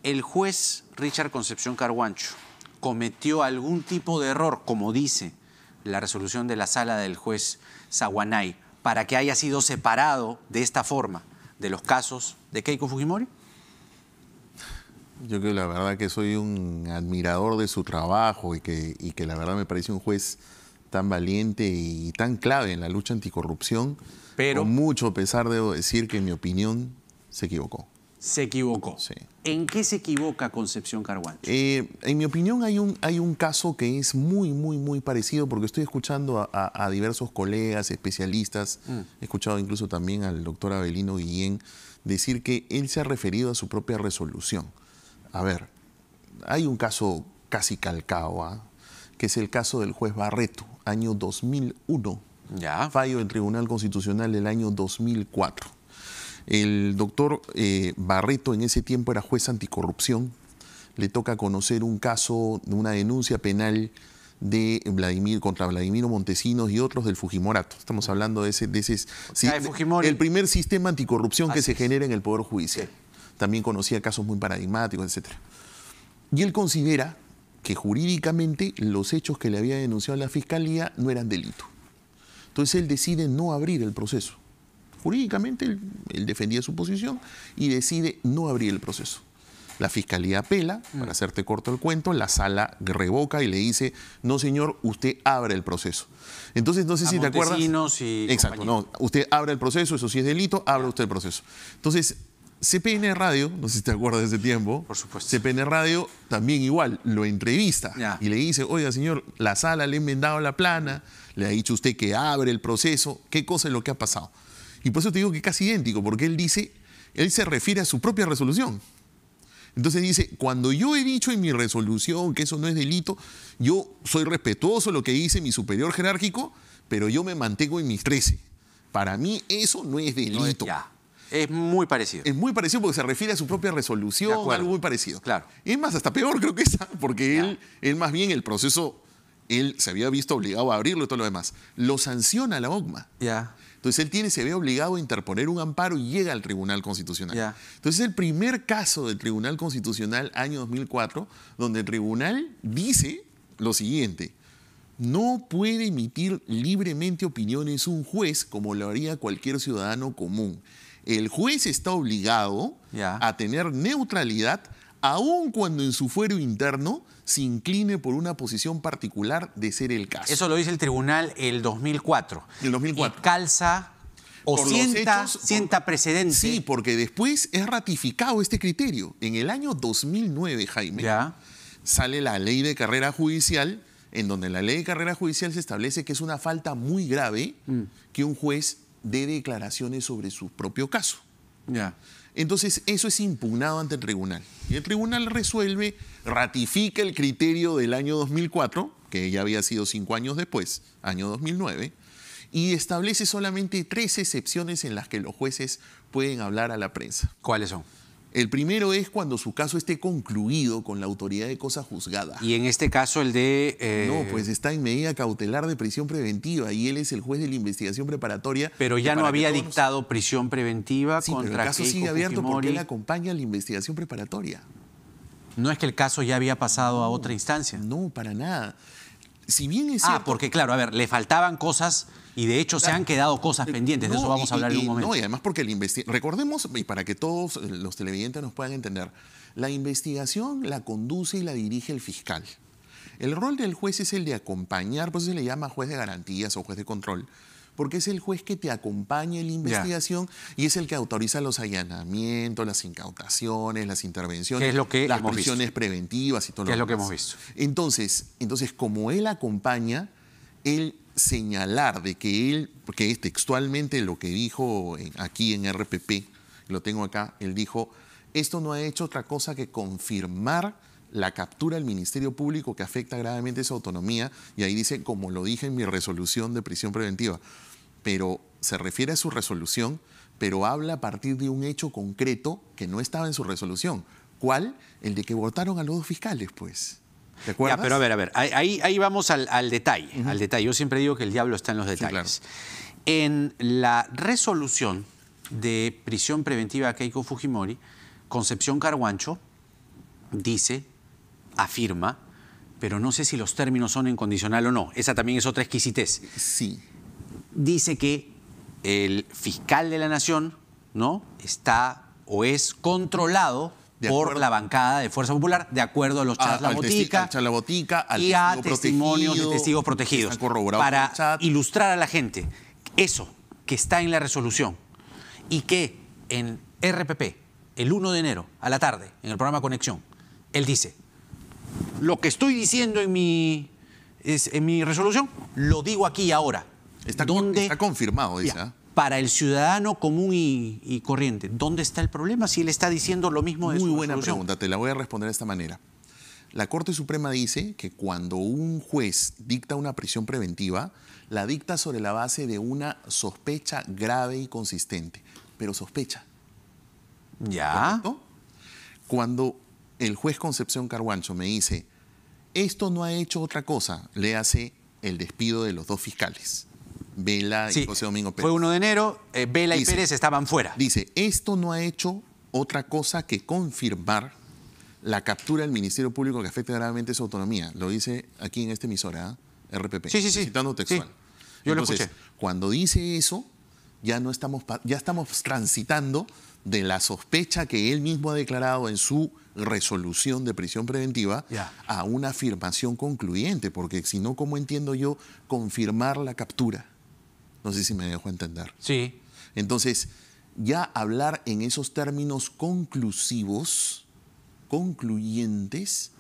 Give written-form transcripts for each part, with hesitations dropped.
¿El juez Richard Concepción Carhuancho cometió algún tipo de error, como dice la resolución de la sala del juez Saguanay, para que haya sido separado de esta forma de los casos de Keiko Fujimori? Yo creo la verdad que soy un admirador de su trabajo y que la verdad me parece un juez tan valiente y tan clave en la lucha anticorrupción. Pero con mucho pesar debo decir que en mi opinión se equivocó. Se equivocó. Sí. ¿En qué se equivoca Concepción Carhuancho? En mi opinión hay un caso que es muy parecido, porque estoy escuchando a diversos colegas, especialistas, he escuchado incluso también al doctor Avelino Guillén decir que él se ha referido a su propia resolución. A ver, hay un caso casi calcado, que es el caso del juez Barreto, año 2001. Ya. Fallo del Tribunal Constitucional del año 2004. El doctor Barreto en ese tiempo era juez anticorrupción. Le toca conocer un caso, una denuncia penal de contra Vladimiro Montesinos y otros del Fujimorato. Estamos hablando de ese el primer sistema anticorrupción que se genera en el Poder Judicial. También conocía casos muy paradigmáticos, etc. Y él considera que jurídicamente los hechos que le había denunciado la Fiscalía no eran delito. Entonces él decide no abrir el proceso. Jurídicamente él defendía su posición y decide no abrir el proceso. La Fiscalía apela, para hacerte corto el cuento, la sala revoca y le dice, no señor, usted abre el proceso. Entonces no sé si te acuerdas. Exacto, no, usted abre el proceso, eso sí es delito, abra usted el proceso. Entonces, CPN Radio, no sé si te acuerdas de ese tiempo. Por supuesto. CPN Radio también igual, lo entrevista y le dice, oiga señor, la sala le ha enmendado la plana, le ha dicho usted que abre el proceso, ¿qué cosa es lo que ha pasado? Y por eso te digo que es casi idéntico, porque él se refiere a su propia resolución. Entonces dice, cuando yo he dicho en mi resolución que eso no es delito, yo soy respetuoso de lo que dice mi superior jerárquico, pero yo me mantengo en mis 13. Para mí eso no es delito. Es muy parecido. Es muy parecido porque se refiere a su propia resolución, algo muy parecido. Claro. Es más, hasta peor creo que esa, porque él más bien el proceso, él se había visto obligado a abrirlo y todo lo demás. Lo sanciona la OCMA. Entonces él se ve obligado a interponer un amparo y llega al Tribunal Constitucional. Entonces es el primer caso del Tribunal Constitucional, año 2004, donde el tribunal dice lo siguiente: no puede emitir libremente opiniones un juez como lo haría cualquier ciudadano común. El juez está obligado a tener neutralidad aun cuando en su fuero interno se incline por una posición particular de ser el caso. Eso lo dice el tribunal el 2004. El 2004. Y calza o sienta precedente. Sí, porque después es ratificado este criterio. En el año 2009, Jaime, sale la ley de carrera judicial, en donde en la ley de carrera judicial se establece que es una falta muy grave que un juez dé declaraciones sobre su propio caso. Entonces, eso es impugnado ante el tribunal. Y el tribunal resuelve, ratifica el criterio del año 2004, que ya había sido 5 años después, año 2009, y establece solamente 3 excepciones en las que los jueces pueden hablar a la prensa. ¿Cuáles son? El primero es cuando su caso esté concluido con la autoridad de cosa juzgada. Y en este caso el de... No, pues está en medida cautelar de prisión preventiva y él es el juez de la investigación preparatoria. Pero ya no había dictado prisión preventiva contra pero el caso sigue abierto Fujimori. porque él acompaña la investigación preparatoria. ¿No es que el caso ya había pasado a otra instancia? No, para nada. Si bien es cierto... porque claro, a ver, le faltaban cosas y de hecho se han quedado cosas pendientes. De eso vamos a hablar en un momento. No, y además porque recordemos, y para que todos los televidentes nos puedan entender, la investigación la conduce y la dirige el fiscal. El rol del juez es el de acompañar, por eso se le llama juez de garantías o juez de control, porque es el juez que te acompaña en la investigación y es el que autoriza los allanamientos, las incautaciones, las intervenciones, las prisiones preventivas y todo lo demás. ¿Qué es lo que hemos visto? Entonces, como él acompaña, él señalar de que él, porque es textualmente lo que dijo aquí en RPP, lo tengo acá, él dijo, esto no ha hecho otra cosa que confirmar la captura del Ministerio Público que afecta gravemente su autonomía, y ahí dice, como lo dije en mi resolución de prisión preventiva, pero se refiere a su resolución, pero habla a partir de un hecho concreto que no estaba en su resolución. ¿Cuál? El de que votaron a los 2 fiscales, pues. ¿Te acuerdas? Ya, pero a ver, ahí vamos al detalle, al detalle. Yo siempre digo que el diablo está en los detalles. Sí, claro. En la resolución de prisión preventiva a Keiko Fujimori, Concepción Carhuancho dice, afirma, pero no sé si los términos son en condicional o no. Esa también es otra exquisitez. Sí. Dice que el fiscal de la Nación, ¿no?, está o es controlado por la bancada de Fuerza Popular, de acuerdo a los chats La Botica, y a testimonios de testigos protegidos. Para ilustrar a la gente eso que está en la resolución y que en RPP, el 1 de enero, a la tarde, en el programa Conexión, él dice: lo que estoy diciendo en mi resolución, lo digo aquí y ahora. Está confirmado, dice. Para el ciudadano común y corriente, ¿dónde está el problema si él está diciendo lo mismo de su resolución? Muy buena pregunta, te la voy a responder de esta manera. La Corte Suprema dice que cuando un juez dicta una prisión preventiva, la dicta sobre la base de una sospecha grave y consistente. Pero sospecha. ¿Ya? ¿Correcto? Cuando el juez Concepción Carhuancho me dice, esto no ha hecho otra cosa, le hace el despido de los dos fiscales, Vela y José Domingo Pérez. Fue 1 de enero, Vela y Pérez estaban fuera. Dice, esto no ha hecho otra cosa que confirmar la captura del Ministerio Público que afecta gravemente su autonomía. Lo dice aquí en esta emisora, RPP. Sí. Citando textual. Sí. Yo Entonces, lo escuché. cuando dice eso, ya estamos transitando de la sospecha que él mismo ha declarado en su resolución de prisión preventiva a una afirmación concluyente, porque si no, ¿cómo entiendo yo confirmar la captura? No sé si me dejo entender. Sí. Entonces, ya hablar en esos términos conclusivos, concluyentes,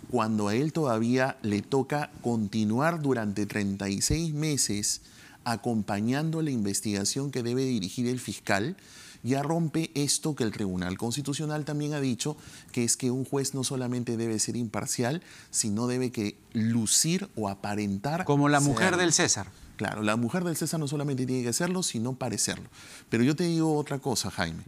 cuando a él todavía le toca continuar durante 36 meses acompañando la investigación que debe dirigir el fiscal, ya rompe esto que el Tribunal Constitucional también ha dicho, que es que un juez no solamente debe ser imparcial, sino debe que lucir o aparentar. Como la mujer del César. Claro, la mujer del César no solamente tiene que serlo, sino parecerlo. Pero yo te digo otra cosa, Jaime.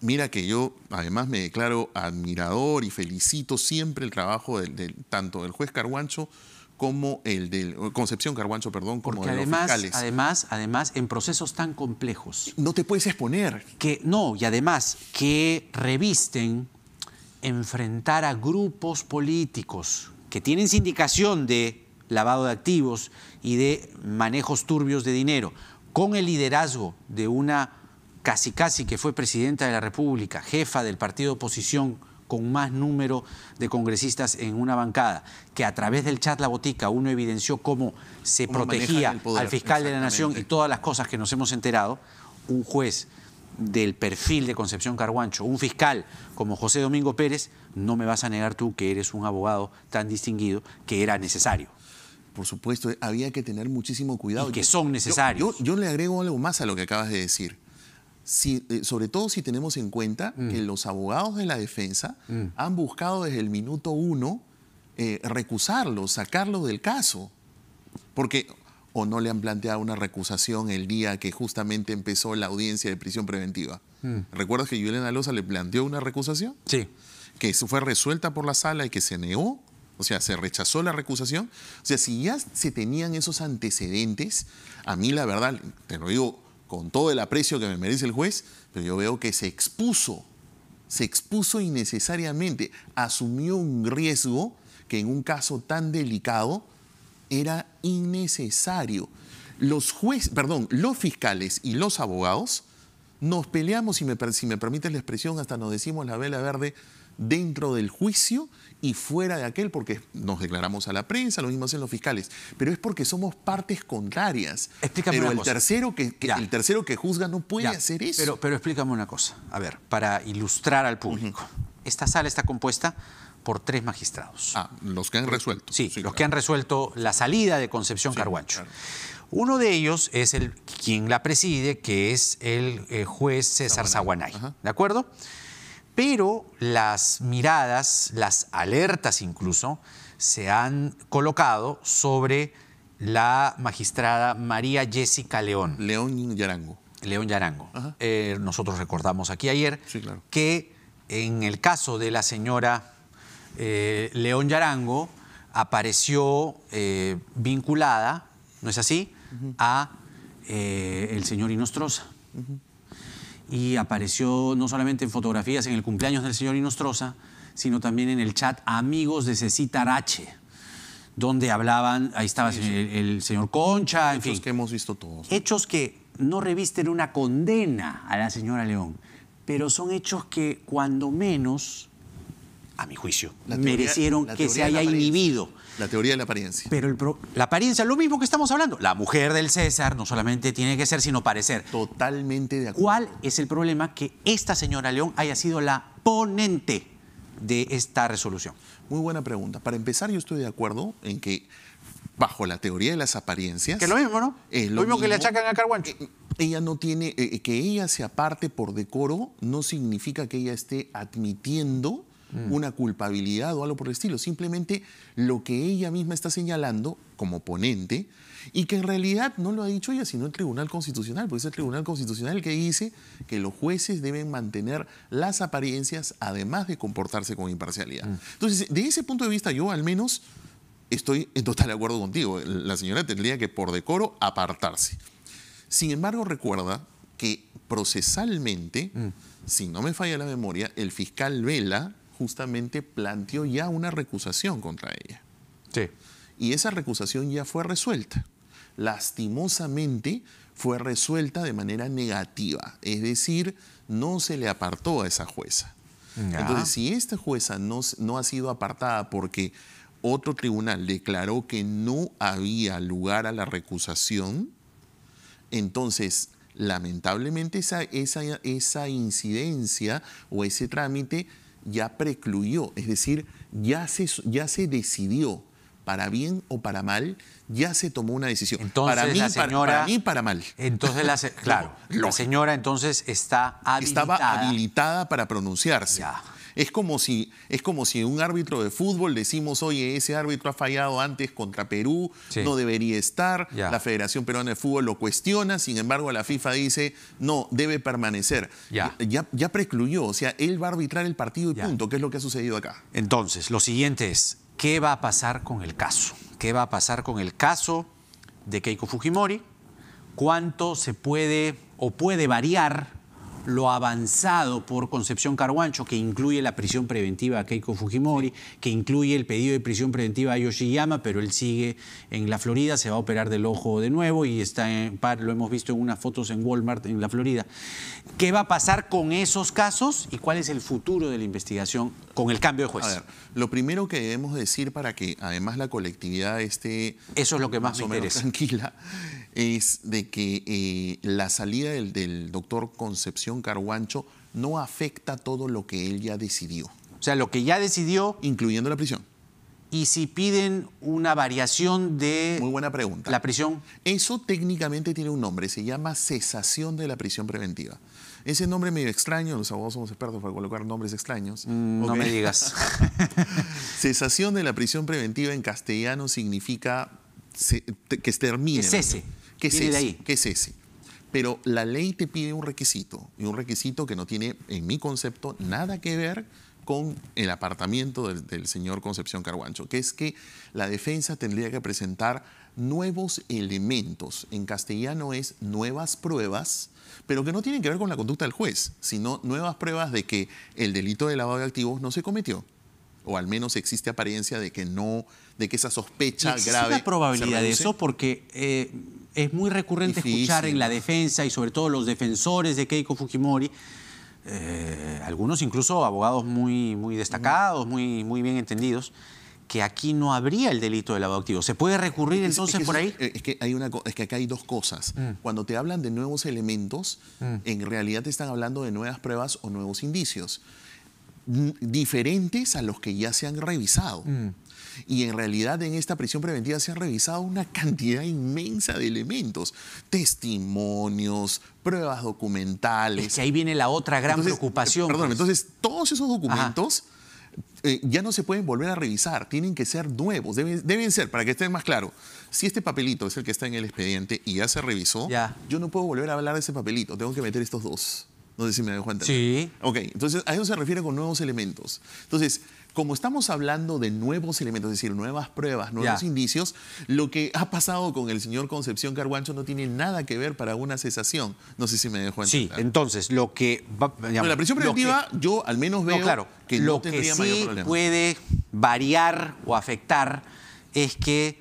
Mira que yo además me declaro admirador y felicito siempre el trabajo tanto del juez Carhuancho como el del Concepción Carhuancho, perdón, como porque de los fiscales. Además, en procesos tan complejos. No te puedes exponer. Y además que revisten enfrentar a grupos políticos que tienen sindicación de lavado de activos y de manejos turbios de dinero, con el liderazgo de una casi que fue presidenta de la República, jefa del partido de oposición con más número de congresistas en una bancada, que a través del chat La Botica uno evidenció cómo se protegía al fiscal de la Nación y todas las cosas que nos hemos enterado. Un juez del perfil de Concepción Carhuancho, un fiscal como José Domingo Pérez, no me vas a negar tú que eres un abogado tan distinguido que era necesario. Por supuesto, había que tener muchísimo cuidado. Y que son necesarios. Yo le agrego algo más a lo que acabas de decir. Sobre todo si tenemos en cuenta que los abogados de la defensa han buscado desde el minuto 1 recusarlo, sacarlo del caso. Porque o no le han planteado una recusación el día que justamente empezó la audiencia de prisión preventiva. ¿Recuerdas que Juliana Loza le planteó una recusación? Sí. Que fue resuelta por la sala y que se negó. O sea, se rechazó la recusación. O sea, si ya se tenían esos antecedentes, a mí la verdad, te lo digo con todo el aprecio que me merece el juez, pero yo veo que se expuso innecesariamente, asumió un riesgo que en un caso tan delicado era innecesario. Los fiscales y los abogados nos peleamos, si me permites la expresión, hasta nos decimos la vela verde dentro del juicio y fuera de aquel, porque nos declaramos a la prensa, lo mismo hacen los fiscales, pero es porque somos partes contrarias. Explícame pero una cosa. El tercero que juzga no puede hacer eso. Pero explícame una cosa, a ver, para ilustrar al público. Esta sala está compuesta por 3 magistrados. Los que han resuelto. Sí, los que han resuelto la salida de Concepción Carhuancho. Claro. Uno de ellos es quien la preside, que es el juez César Saguanay. ¿De acuerdo? Pero las miradas, las alertas incluso, se han colocado sobre la magistrada María Jessica León. León Yarango. Nosotros recordamos aquí ayer que en el caso de la señora León Yarango apareció vinculada, ¿no es así?, a el señor Inostroza. y apareció no solamente en fotografías en el cumpleaños del señor Inostroza, sino también en el chat Amigos de Cecita Arache, donde hablaban, ahí estaba el señor Concha, en fin. Hechos que hemos visto todos. Hechos que no revisten una condena a la señora León, pero son hechos que cuando menos, a mi juicio, merecieron que se haya inhibido. La teoría de la apariencia. Pero la apariencia, lo mismo que estamos hablando. La mujer del César no solamente tiene que ser, sino parecer. Totalmente de acuerdo. ¿Cuál es el problema? Que esta señora León haya sido la ponente de esta resolución. Muy buena pregunta. Para empezar, yo estoy de acuerdo en que, bajo la teoría de las apariencias... Que es lo mismo, ¿no? Es lo mismo que le achacan a Carguancho. Ella no tiene... que ella se aparte por decoro no significa que ella esté admitiendo una culpabilidad o algo por el estilo. Simplemente lo que ella misma está señalando como ponente, y que en realidad no lo ha dicho ella, sino el Tribunal Constitucional, porque es el Tribunal Constitucional el que dice que los jueces deben mantener las apariencias además de comportarse con imparcialidad. Entonces, de ese punto de vista, yo al menos estoy en total acuerdo contigo. La señora tendría que, por decoro, apartarse. Sin embargo, recuerda que procesalmente, si no me falla la memoria, el fiscal Vela justamente planteó ya una recusación contra ella. Sí. Y esa recusación ya fue resuelta. Lastimosamente fue resuelta de manera negativa, es decir, no se le apartó a esa jueza. Ya. Entonces, si esta jueza no ha sido apartada porque otro tribunal declaró que no había lugar a la recusación, entonces, lamentablemente esa incidencia o ese trámite ya precluyó, es decir, ya se decidió. Para bien o para mal, ya se tomó una decisión. Entonces, para mí, la señora, para mí, para mal. Entonces, claro, la señora entonces está habilitada. Estaba habilitada para pronunciarse. Ya. Es como si un árbitro de fútbol decimos, oye, ese árbitro ha fallado antes contra Perú, no debería estar. Ya. La Federación Peruana de Fútbol lo cuestiona, sin embargo la FIFA dice, no, debe permanecer. Ya precluyó, o sea, él va a arbitrar el partido y punto, que es lo que ha sucedido acá. Entonces, lo siguiente es, ¿qué va a pasar con el caso? ¿Qué va a pasar con el caso de Keiko Fujimori? ¿Cuánto se puede o puede variar lo avanzado por Concepción Carguancho, que incluye la prisión preventiva a Keiko Fujimori, que incluye el pedido de prisión preventiva a Yoshiyama, pero él sigue en la Florida, se va a operar del ojo de nuevo y lo hemos visto en unas fotos en Walmart en la Florida? ¿Qué va a pasar con esos casos y cuál es el futuro de la investigación con el cambio de juez? A ver, lo primero que debemos decir para que además la colectividad esté... Eso es lo que más me interesa. Tranquila, es de que la salida del doctor Concepción Carguancho no afecta todo lo que él ya decidió. O sea, lo que ya decidió... Incluyendo la prisión. ¿Y si piden una variación de... Muy buena pregunta. ¿La prisión? Eso técnicamente tiene un nombre, se llama cesación de la prisión preventiva. Ese nombre medio extraño, los abogados somos expertos para colocar nombres extraños. No me digas. Cesación de la prisión preventiva en castellano significa que termine. Que cese. Que cese. De ahí. Que cese. Pero la ley te pide un requisito, y un requisito que no tiene, en mi concepto, nada que ver con el apartamiento del señor Concepción Carguancho, que es que la defensa tendría que presentar nuevos elementos. En castellano es nuevas pruebas, pero que no tienen que ver con la conducta del juez, sino nuevas pruebas de que el delito de lavado de activos no se cometió, o al menos existe apariencia de que no, de que esa sospecha grave. ¿Existe la probabilidad de eso? Porque es muy recurrente escuchar en la defensa y sobre todo los defensores de Keiko Fujimori, algunos incluso abogados muy destacados, muy bien entendidos, que aquí no habría el delito de lavado de activos. ¿Se puede recurrir entonces por ahí? Es que acá hay dos cosas. Cuando te hablan de nuevos elementos, en realidad te están hablando de nuevas pruebas o nuevos indicios, diferentes a los que ya se han revisado. Y en realidad en esta prisión preventiva se han revisado una cantidad inmensa de elementos, testimonios, pruebas documentales. Es que ahí viene la otra gran preocupación. Perdón, entonces todos esos documentos ya no se pueden volver a revisar, tienen que ser nuevos, deben ser, para que estén más claro. Si este papelito es el que está en el expediente y ya se revisó, yo no puedo volver a hablar de ese papelito, tengo que meter estos dos. No sé si me dejo entender. Sí. Ok, entonces a eso se refiere con nuevos elementos. Entonces, como estamos hablando de nuevos elementos, es decir, nuevas pruebas, nuevos indicios, lo que ha pasado con el señor Concepción Carhuancho no tiene nada que ver para una cesación. No sé si me dejo entender. Sí, entonces lo que... Digamos, la prisión preventiva yo al menos veo que no tendría mayor problema. Lo que sí puede variar o afectar es que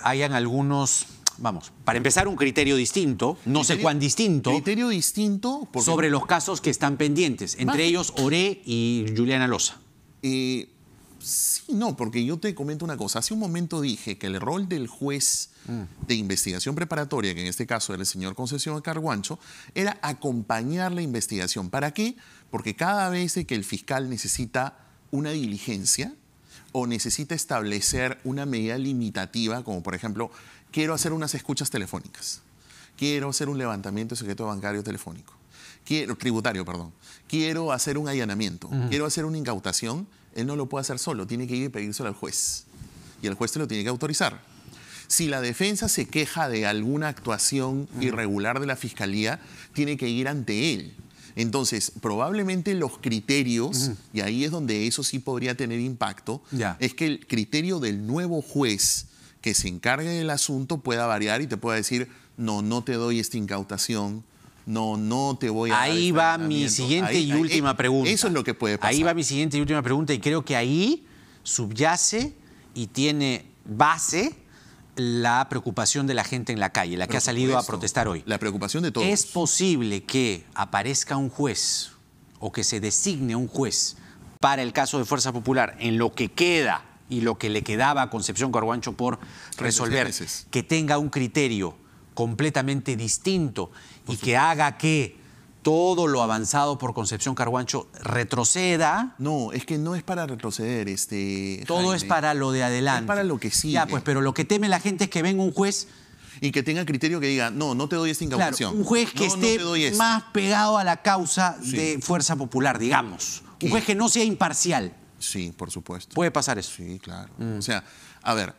hayan algunos... Vamos, para empezar, un criterio distinto, no sé cuán distinto. Criterio distinto sobre los casos que están pendientes, entre ellos Oré y Juliana Loza. Sí, no, porque yo te comento una cosa. Hace un momento dije que el rol del juez de investigación preparatoria, que en este caso era el señor Concepción Carhuancho, era acompañar la investigación. ¿Para qué? Porque cada vez que el fiscal necesita una diligencia o necesita establecer una medida limitativa, como por ejemplo, quiero hacer unas escuchas telefónicas, quiero hacer un levantamiento de secreto bancario telefónico, tributario, perdón, quiero hacer un allanamiento, quiero hacer una incautación, él no lo puede hacer solo, tiene que ir y pedírselo al juez. Y el juez te lo tiene que autorizar. Si la defensa se queja de alguna actuación irregular de la fiscalía, tiene que ir ante él. Entonces, probablemente los criterios, y ahí es donde eso sí podría tener impacto, es que el criterio del nuevo juez que se encargue del asunto pueda variar y te pueda decir, no, no te doy esta incautación, no te voy a dar Ahí va mi siguiente y última pregunta. Eso es lo que puede pasar. Ahí va mi siguiente y última pregunta y creo que ahí subyace y tiene base la preocupación de la gente en la calle, la que ha salido a protestar hoy. La preocupación de todos. ¿Es posible que aparezca un juez o que se designe un juez para el caso de Fuerza Popular en lo que queda y lo que le quedaba a Concepción Carhuancho por resolver, que tenga un criterio completamente distinto y que haga que todo lo avanzado por Concepción Carhuancho retroceda? No, es que no es para retroceder. Todo Jaime, es para lo de adelante. Es para lo que sigue. Ya, pues, pero lo que teme la gente es que venga un juez... Y que tenga criterio que diga, no, no te doy esta incautación. Claro, un juez que esté más pegado a la causa de Fuerza Popular, digamos. Un juez que no sea imparcial. Sí, por supuesto. ¿Puede pasar eso? Sí, claro. O sea, a ver,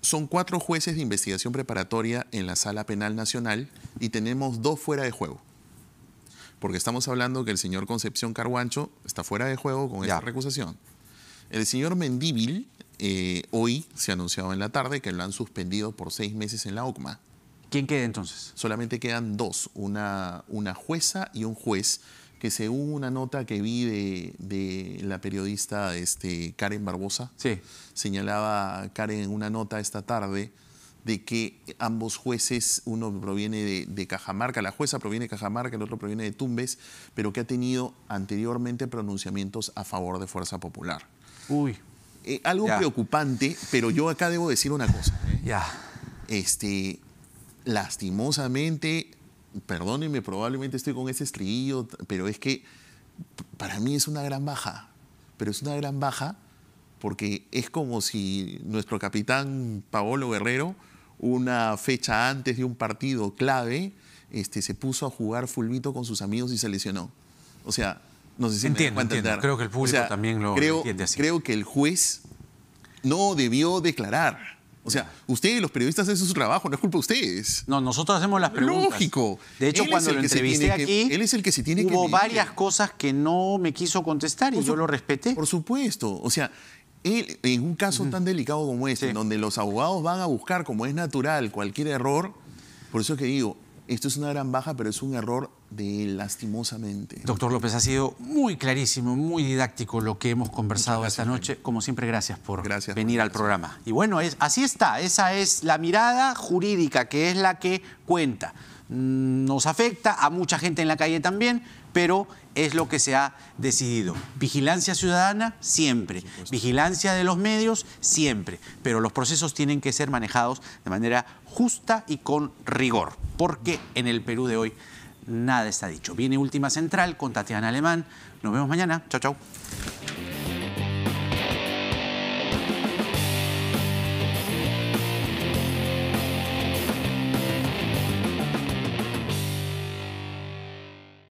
son 4 jueces de investigación preparatoria en la Sala Penal Nacional y tenemos 2 fuera de juego. Porque estamos hablando que el señor Concepción Carhuancho está fuera de juego con esta recusación. El señor Mendívil, hoy se ha anunciado en la tarde que lo han suspendido por 6 meses en la OCMA. ¿Quién queda entonces? Solamente quedan 2, una jueza y un juez, que según una nota que vi de la periodista Karen Barbosa, señalaba Karen en una nota esta tarde de que ambos jueces, uno proviene de Cajamarca, la jueza proviene de Cajamarca, el otro proviene de Tumbes, pero que ha tenido anteriormente pronunciamientos a favor de Fuerza Popular. Uy. Algo preocupante, pero yo acá debo decir una cosa. Lastimosamente, perdónenme, probablemente estoy con ese estribillo, pero es que para mí es una gran baja. Pero es una gran baja porque es como si nuestro capitán Paolo Guerrero, una fecha antes de un partido clave, se puso a jugar fulbito con sus amigos y se lesionó. O sea, no sé si me dejo entender. Creo que el público también lo entiende así. Creo que el juez no debió declarar. O sea, ustedes, los periodistas, hacen su trabajo, no es culpa de ustedes. No, nosotros hacemos las preguntas. Lógico. De hecho, cuando lo entrevisté aquí, él es el que se tiene que hubo medir. varias cosas que no me quiso contestar y yo lo respeté. Por supuesto. O sea, él, en un caso tan delicado como este, en donde los abogados van a buscar, como es natural, cualquier error, por eso es que digo, esto es una gran baja, pero es un error de él, lastimosamente. Doctor López, ha sido muy clarísimo, muy didáctico lo que hemos conversado esta noche. Como siempre, gracias por venir al programa. Y bueno, así está. Esa es la mirada jurídica, que es la que cuenta. Nos afecta a mucha gente en la calle también, pero es lo que se ha decidido. Vigilancia ciudadana, siempre. Vigilancia de los medios, siempre. Pero los procesos tienen que ser manejados de manera justa y con rigor, porque en el Perú de hoy nada está dicho. Viene Última Central con Tatiana Alemán. Nos vemos mañana. Chau, chau.